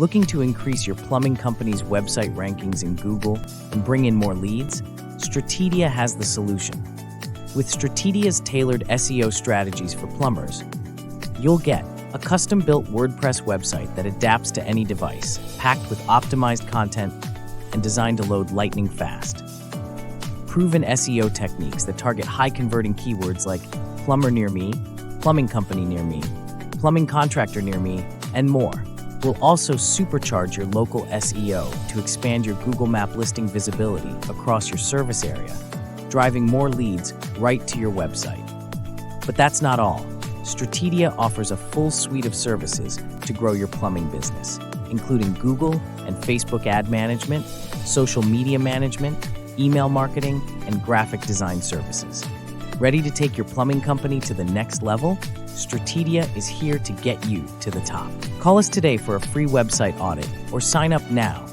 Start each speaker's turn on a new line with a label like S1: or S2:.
S1: Looking to increase your plumbing company's website rankings in Google and bring in more leads? Stratedia has the solution. With Stratedia's tailored SEO strategies for plumbers, you'll get a custom-built WordPress website that adapts to any device, packed with optimized content and designed to load lightning fast. Proven SEO techniques that target high-converting keywords like plumber near me, plumbing company near me, plumbing contractor near me, and more will also supercharge your local SEO to expand your Google Map listing visibility across your service area, driving more leads right to your website. But that's not all. Stratedia offers a full suite of services to grow your plumbing business, including Google and Facebook ad management, social media management, email marketing, and graphic design services. Ready to take your plumbing company to the next level? Stratedia is here to get you to the top. Call us today for a free website audit or sign up now